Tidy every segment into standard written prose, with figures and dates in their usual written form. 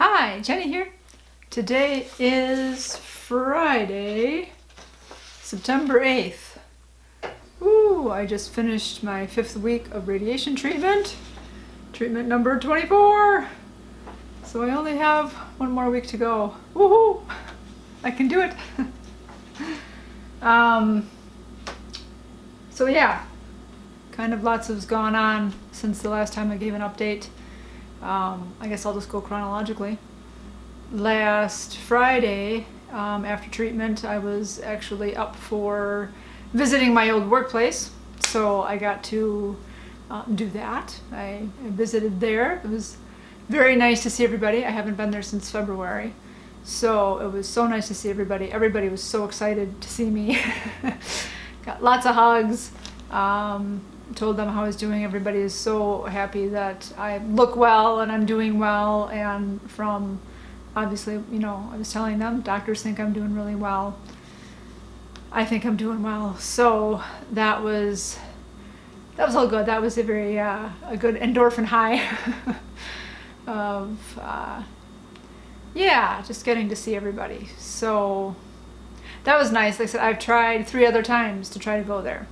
Hi, Jenny here. Today is Friday, September 8th. Ooh, I just finished my 5th week of radiation treatment. Treatment number 24. So I only have one more week to go. Woohoo! I can do it. So yeah, kind of lots has gone on since the last time I gave an update. I guess I'll just go chronologically. Last Friday, after treatment, I was actually up for visiting my old workplace, so I got to do that. I visited there. It was very nice to see everybody. I haven't been there since February, so it was so nice to see everybody. Everybody was so excited to see me. Got lots of hugs. Told them how I was doing. Everybody is so happy that I look well and I'm doing well, and from obviously, I was telling them doctors think I'm doing really well. I think I'm doing well. So that was all good. That was a very a good endorphin high of just getting to see everybody. So that was nice. Like I said, I've tried 3 other times to try to go there.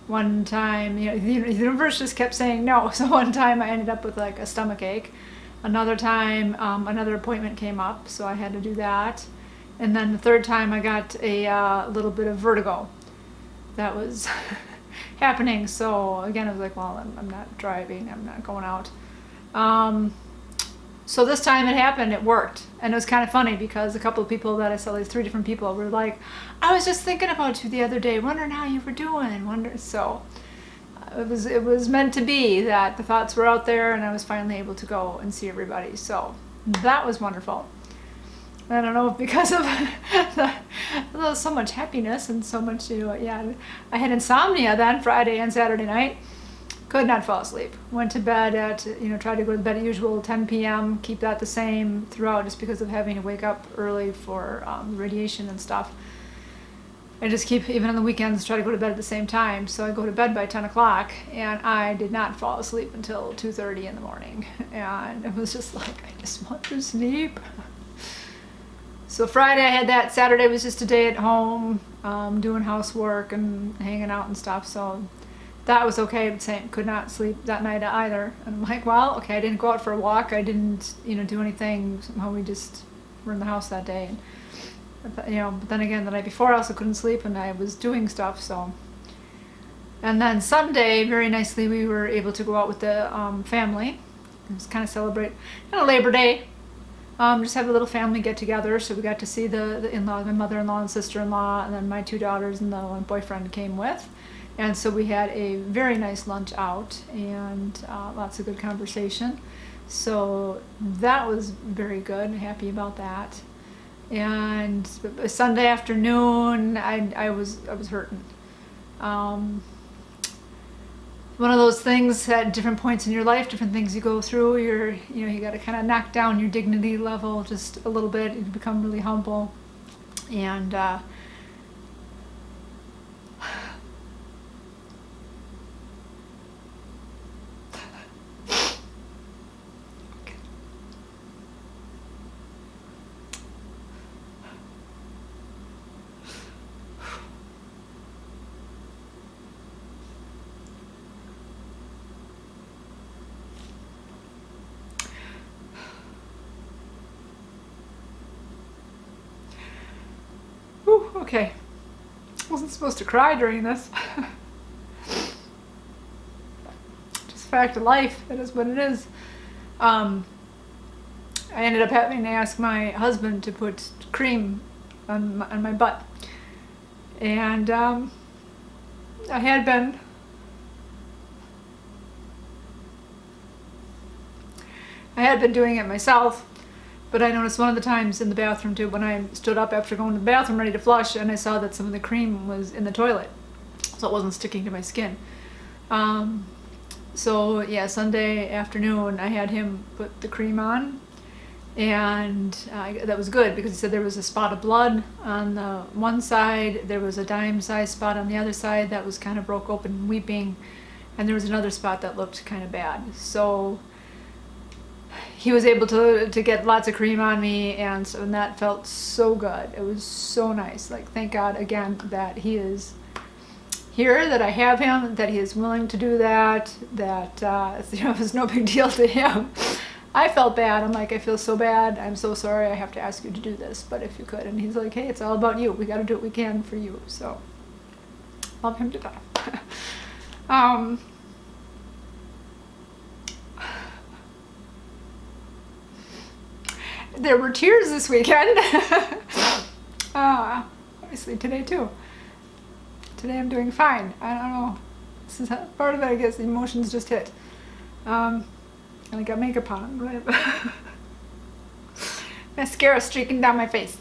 One time, the universe just kept saying no. So one time I ended up with like a stomach ache. Another time, another appointment came up, so I had to do that. And then the third time I got a little bit of vertigo. That was happening. So again, I was like, well, I'm not driving. I'm not going out. So this time it happened, it worked. And it was kind of funny because a couple of people that I saw, like 3 different people, were like, I was just thinking about you the other day, wondering how you were doing. So it was meant to be that the thoughts were out there and I was finally able to go and see everybody. So that was wonderful. I don't know, because of so much happiness and so much, I had insomnia then Friday and Saturday night. Could not fall asleep. Went to bed at, tried to go to bed at usual 10 p.m., keep that the same throughout just because of having to wake up early for radiation and stuff. I just keep, even on the weekends, try to go to bed at the same time. So I go to bed by 10 o'clock and I did not fall asleep until 2:30 in the morning. And it was just like, I just want to sleep. So Friday I had that. Saturday was just a day at home, doing housework and hanging out and stuff. So that was okay, but could not sleep that night either. And I'm like, well, okay, I didn't go out for a walk. I didn't, do anything. Somehow we just were in the house that day. But then again, the night before I also couldn't sleep and I was doing stuff, so. And then Sunday, very nicely, we were able to go out with the family. Just kind of celebrate Labor Day. Just have a little family get together. So we got to see the in-laws, my mother-in-law and sister-in-law, and then my 2 daughters and the one boyfriend came with. And so we had a very nice lunch out and lots of good conversation. So that was very good. Happy about that. And Sunday afternoon, I was hurting. One of those things at different points in your life, different things you go through. You got to kind of knock down your dignity level just a little bit. You become really humble, and okay. Wasn't supposed to cry during this. Just fact of life. It is what it is. I ended up having to ask my husband to put cream on my butt. And I had been doing it myself. But I noticed one of the times in the bathroom too, when I stood up after going to the bathroom ready to flush, and I saw that some of the cream was in the toilet, so it wasn't sticking to my skin. So yeah, Sunday afternoon I had him put the cream on, and that was good because he said there was a spot of blood on the one side, there was a dime-sized spot on the other side that was kind of broke open and weeping, and there was another spot that looked kind of bad. So he was able to get lots of cream on me, and that felt so good. It was so nice. Like, thank God again that he is here, that I have him, that he is willing to do that, that it was no big deal to him. I felt bad. I'm like, I feel so bad. I'm so sorry. I have to ask you to do this, but if you could. And he's like, hey, it's all about you. We got to do what we can for you. So, love him to death. There were tears this weekend. Obviously today too. Today I'm doing fine. I don't know. This is part of it, I guess. The emotions just hit. And I got makeup on. Right? Mascara streaking down my face.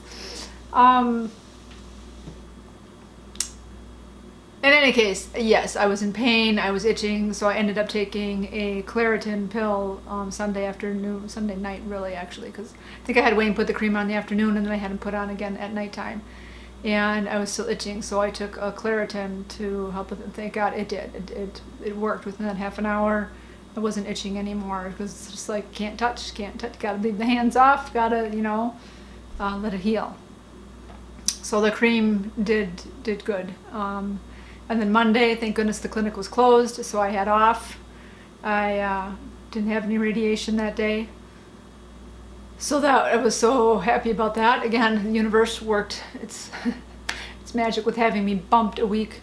In any case, yes, I was in pain. I was itching, so I ended up taking a Claritin pill Sunday night, really, actually, because I think I had Wayne put the cream on in the afternoon, and then I had him put on again at nighttime. And I was still itching, so I took a Claritin to help with it. Thank God it did. It worked within that half an hour. I wasn't itching anymore, because it's just like, can't touch, gotta leave the hands off, gotta, let it heal. So the cream did good. And then Monday, thank goodness the clinic was closed, so I had off. I didn't have any radiation that day. So I was so happy about that. Again, the universe worked. It's magic with having me bumped a week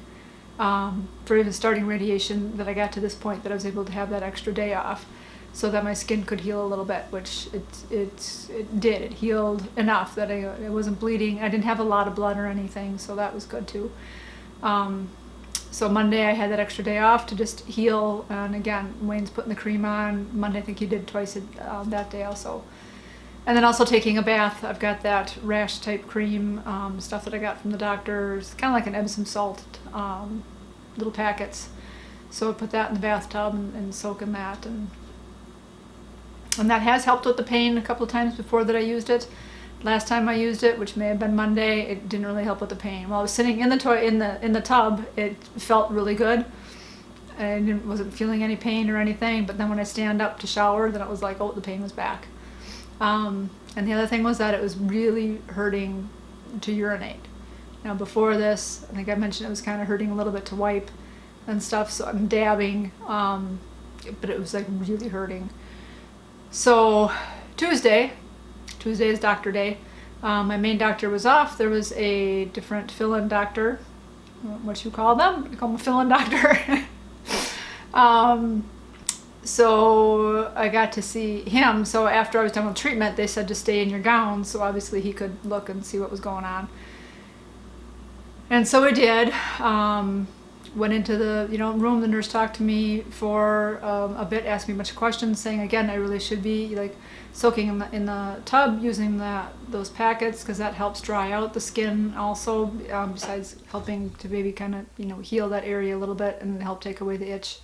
for even starting radiation, that I got to this point that I was able to have that extra day off so that my skin could heal a little bit, which it did. It healed enough that it wasn't bleeding. I didn't have a lot of blood or anything, so that was good too. So Monday I had that extra day off to just heal, and again, Wayne's putting the cream on. Monday I think he did twice that day also. And then also taking a bath. I've got that rash type cream, stuff that I got from the doctors, kind of like an Epsom salt, little packets. So I put that in the bathtub and soak in that, and that has helped with the pain a couple of times before that I used it. Last time I used it, which may have been Monday, it didn't really help with the pain. While I was sitting in the tub, it felt really good. I wasn't feeling any pain or anything, but then when I stand up to shower, then it was like, oh, the pain was back. And the other thing was that it was really hurting to urinate. Now before this, I think I mentioned it was kind of hurting a little bit to wipe and stuff, so I'm dabbing, but it was like really hurting. So Tuesday is doctor day. My main doctor was off. There was a different fill-in doctor. What you call them? You call them a fill-in doctor. So I got to see him. So after I was done with treatment, they said to stay in your gown, so obviously he could look and see what was going on. And so we did. Went into the room. The nurse talked to me for a bit, asked me a bunch of questions, saying again I really should be like soaking in the tub using those packets, because that helps dry out the skin also, besides helping to maybe kind of heal that area a little bit and help take away the itch.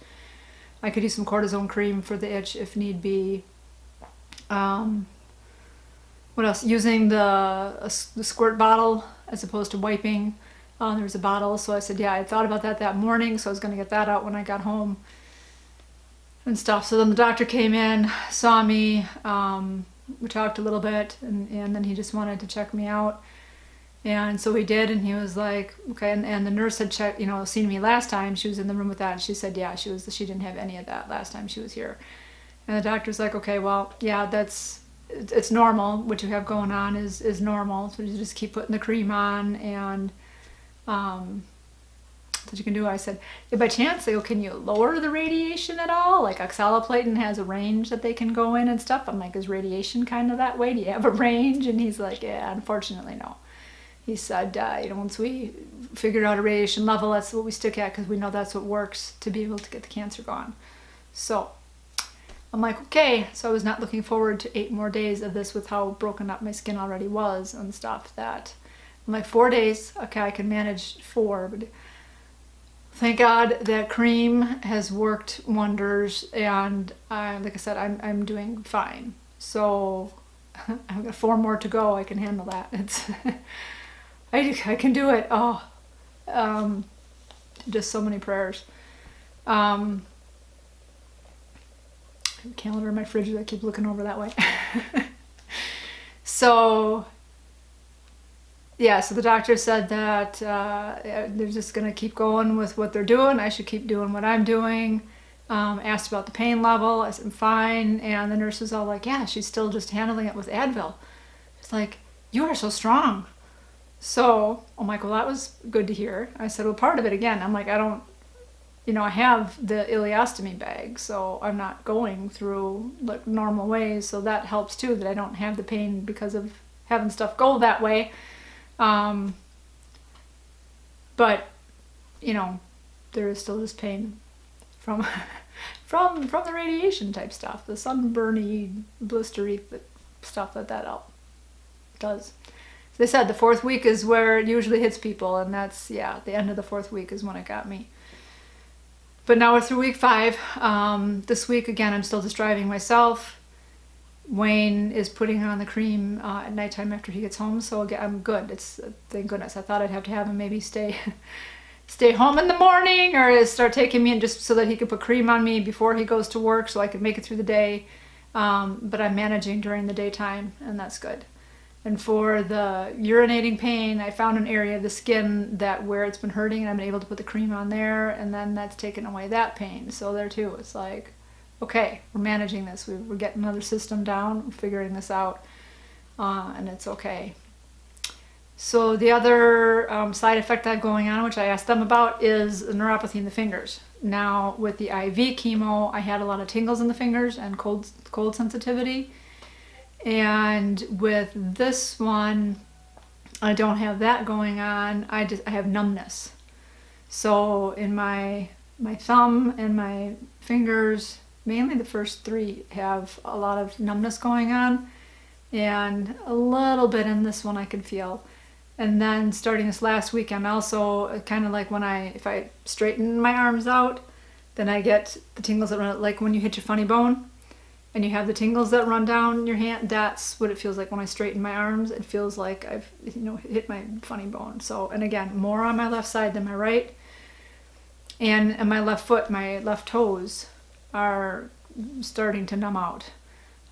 I could use some cortisone cream for the itch if need be. What else? Using the squirt bottle as opposed to wiping. There was a bottle, so I said, yeah, I thought about that morning, so I was going to get that out when I got home and stuff. So then the doctor came in, saw me, we talked a little bit, and then he just wanted to check me out. And so he did, and he was like, okay, and the nurse had checked, seen me last time. She was in the room with that, and she said, yeah, she didn't have any of that last time she was here. And the doctor's like, okay, well, yeah, it's normal. What you have going on is normal. So you just keep putting the cream on, and that you can do. I said, if by chance they go, can you lower the radiation at all? Like oxaliplatin has a range that they can go in and stuff. I'm like, is radiation kind of that way? Do you have a range? And he's like, yeah, unfortunately, no. He said, once we figure out a radiation level, that's what we stick at, because we know that's what works to be able to get the cancer gone. So I'm like, okay. So I was not looking forward to 8 more days of this with how broken up my skin already was and stuff. That I'm like, 4 days, okay, I can manage 4, but thank God that cream has worked wonders, and like I said, I'm doing fine. So I've got 4 more to go. I can handle that. It's I can do it. Oh, just so many prayers. have a calendar in my fridge that I keep looking over that way. So yeah, so the doctor said that they're just going to keep going with what they're doing. I should keep doing what I'm doing. Asked about the pain level. I said, I'm fine. And the nurse was all like, yeah, she's still just handling it with Advil. It's like, you are so strong. So I'm like, well, that was good to hear. I said, well, part of it, again, I'm like, I don't, I have the ileostomy bag, so I'm not going through like normal ways. So that helps too, that I don't have the pain because of having stuff go that way. But there is still this pain from from the radiation type stuff, the sunburny, blistery stuff that does. They said the 4th week is where it usually hits people, and that's, yeah, the end of the 4th week is when it got me. But now we're through week 5. This week, again, I'm still just driving myself. Wayne is putting on the cream at nighttime after he gets home, so again, I'm good. It's, thank goodness. I thought I'd have to have him maybe stay home in the morning, or start taking me in just so that he could put cream on me before he goes to work so I could make it through the day. But I'm managing during the daytime, and that's good. And for the urinating pain, I found an area of the skin that where it's been hurting, and I've been able to put the cream on there, and then that's taken away that pain. So there too, it's like, okay, we're managing this. We're getting another system down, we're figuring this out, and it's okay. So the other side effect I have going on, which I asked them about, is neuropathy in the fingers. Now with the IV chemo, I had a lot of tingles in the fingers and cold sensitivity. And with this one, I don't have that going on. I have numbness. So in my thumb and my fingers, mainly the first 3, have a lot of numbness going on, and a little bit in this one I can feel. And then starting this last week, I'm also kind of like if I straighten my arms out, then I get the tingles that run, like when you hit your funny bone and you have the tingles that run down your hand. That's what it feels like when I straighten my arms. It feels like I've hit my funny bone. So, and again, more on my left side than my right. And my left foot, my left toes are starting to numb out.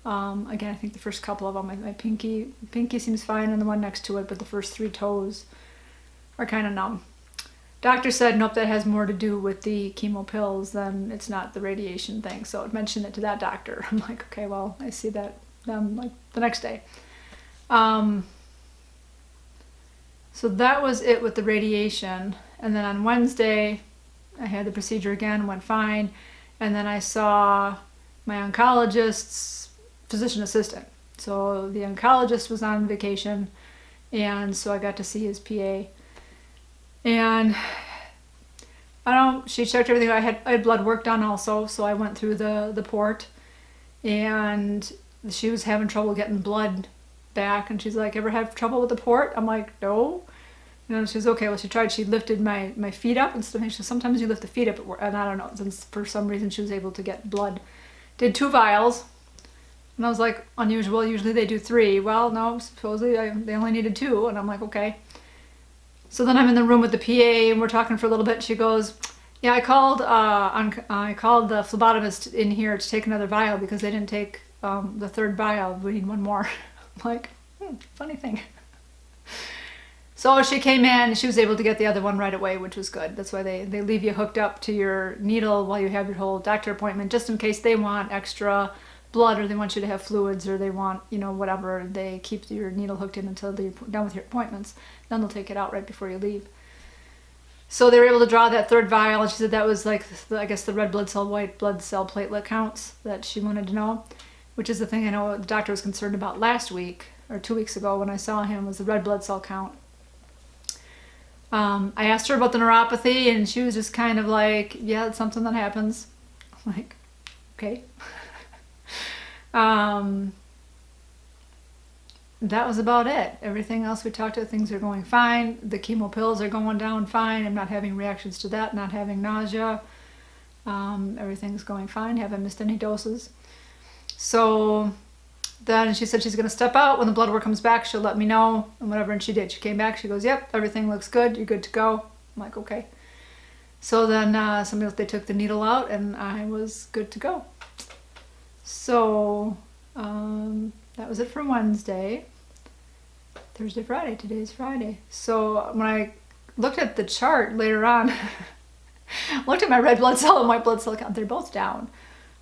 Again, I think the first couple of them, my pinky seems fine, and the one next to it, but the first 3 toes are kind of numb. Doctor said, nope, that has more to do with the chemo pills than it's not the radiation thing. So I mentioned it to that doctor. I'm like, okay, well, I see that like the next day. So that was it with the radiation. And then on Wednesday, I had the procedure again, went fine. And then I saw my oncologist's physician assistant. So the oncologist was on vacation, and so I got to see his PA. And she checked everything. I had blood work done also, so I went through the port, and she was having trouble getting blood back, and she's like, ever have trouble with the port? I'm like, no. She's okay. Well, she lifted my feet up and stuff. Sometimes you lift the feet up, and I don't know, since for some reason she was able to get blood. Did 2 vials. And I was like, unusual, usually they do 3. Well, no, supposedly they only needed 2, and I'm like, okay. So then I'm in the room with the PA, and we're talking for a little bit. She goes, yeah, I called the phlebotomist in here to take another vial because they didn't take the 3rd vial. We need 1 more. I'm like, funny thing. So she came in, she was able to get the other one right away, which was good. That's why they leave you hooked up to your needle while you have your whole doctor appointment, just in case they want extra blood, or they want you to have fluids, or they want, whatever. They keep your needle hooked in until they're done with your appointments. Then they'll take it out right before you leave. So they were able to draw that 3rd vial, and she said that was like, I guess, the red blood cell, white blood cell platelet counts that she wanted to know, which is the thing I know the doctor was concerned about last week, or 2 weeks ago when I saw him, was the red blood cell count. I asked her about the neuropathy, and she was just kind of like, yeah, it's something that happens. I'm like, okay. That was about it. Everything else we talked about, things are going fine. The chemo pills are going down fine. I'm not having reactions to that, not having nausea. Everything's going fine. Haven't missed any doses. So then she said she's going to step out. When the blood work comes back, she'll let me know and whatever. And she did. She came back. She goes, yep, everything looks good. You're good to go. I'm like, okay. So then they took the needle out, and I was good to go. So that was it for Wednesday. Thursday, Friday. Today's Friday. So when I looked at the chart later on, looked at my red blood cell and white blood cell count. They're both down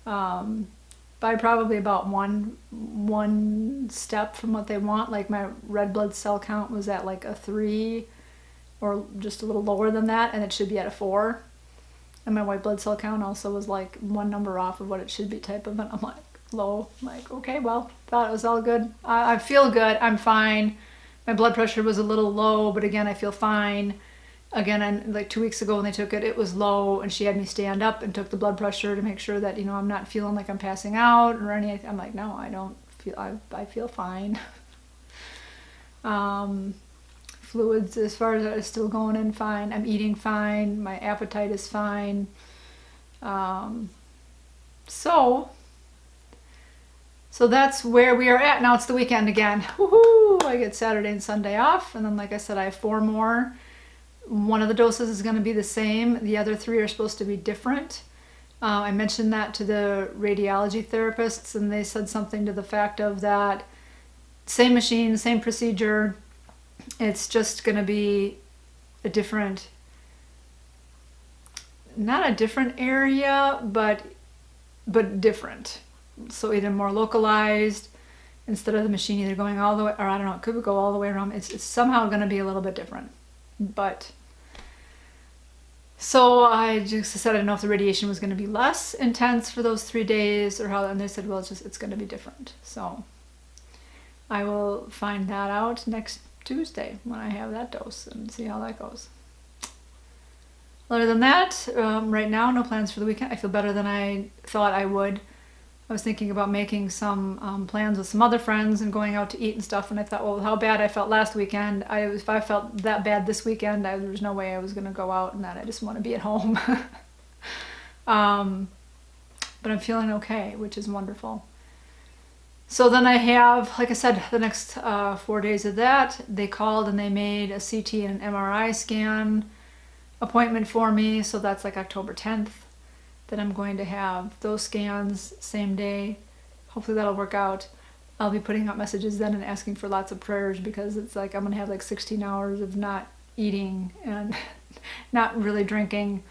by probably about one step from what they want. Like my red blood cell count was at like a 3 or just a little lower than that, and it should be at a 4. And my white blood cell count also was like one number off of what it should be type of, and I'm like low. I'm like, okay, well, thought it was all good. I feel good. I'm fine. My blood pressure was a little low, but again, I feel fine. Again, and like 2 weeks ago when they took it, it was low, and she had me stand up and took the blood pressure to make sure that, you know, I'm not feeling like I'm passing out or anything. I'm like, no, I don't feel, I feel fine. Fluids, as far as that, is still going in fine. I'm eating fine. My appetite is fine. So that's where we are at. Now it's the weekend again. Woohoo! I get Saturday and Sunday off, and then, like I said, I have 4 more. One of the doses is going to be the same. The other 3 are supposed to be different. I mentioned that to the radiology therapists, and they said something to the fact of that same machine, same procedure. It's just going to be a different, not a different area, but different. So either more localized, instead of the machine either going all the way, or I don't know, it could go all the way around. It's somehow going to be a little bit different. But so I just said I didn't know if the radiation was going to be less intense for those 3 days or how, and they said, well, it's going to be different. So I will find that out next Tuesday when I have that dose and see how that goes. Other than that, right now, no plans for the weekend. I feel better than I thought I would. I was thinking about making some plans with some other friends and going out to eat and stuff, and I thought, well, how bad I felt last weekend. If I felt that bad this weekend, there was no way I was going to go out, and that I just want to be at home. But I'm feeling okay, which is wonderful. So then I have, like I said, the next 4 days of that. They called and they made a CT and an MRI scan appointment for me, so that's like October 10th. That I'm going to have those scans same day. Hopefully that'll work out. I'll be putting out messages then and asking for lots of prayers, because it's like I'm going to have like 16 hours of not eating and not really drinking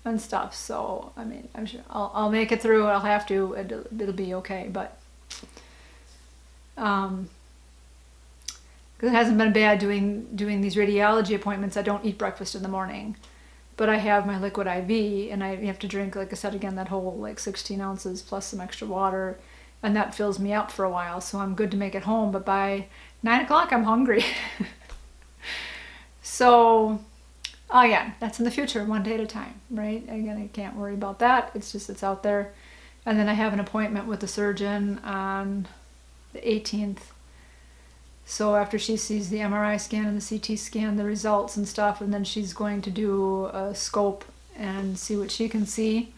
and stuff. So, I mean, I'm sure I'll make it through. I'll have to. It'll be okay. But because it hasn't been bad doing these radiology appointments. I don't eat breakfast in the morning. But I have my liquid IV, and I have to drink, like I said again, that whole like 16 ounces plus some extra water, and that fills me up for a while, so I'm good to make it home. But by 9 o'clock, I'm hungry. So, again, that's in the future, one day at a time, right? Again, I can't worry about that. It's out there. And then I have an appointment with the surgeon on the 18th. So after she sees the MRI scan and the CT scan, the results and stuff, and then she's going to do a scope and see what she can see,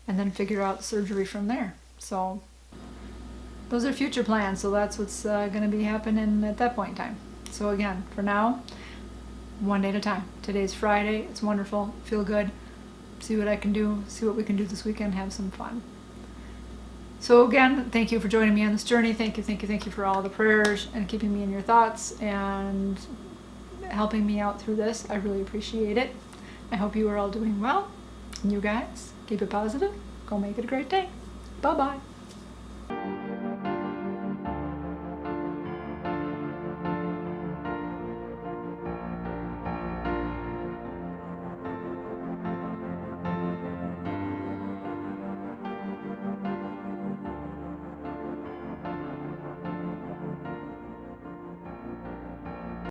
and then figure out surgery from there. So those are future plans. So that's what's going to be happening at that point in time. So again, for now, one day at a time. Today's Friday. It's wonderful. Feel good. See what I can do. See what we can do this weekend. Have some fun. So again, thank you for joining me on this journey. Thank you for all the prayers and keeping me in your thoughts and helping me out through this. I really appreciate it. I hope you are all doing well. And you guys, keep it positive. Go make it a great day. Bye-bye.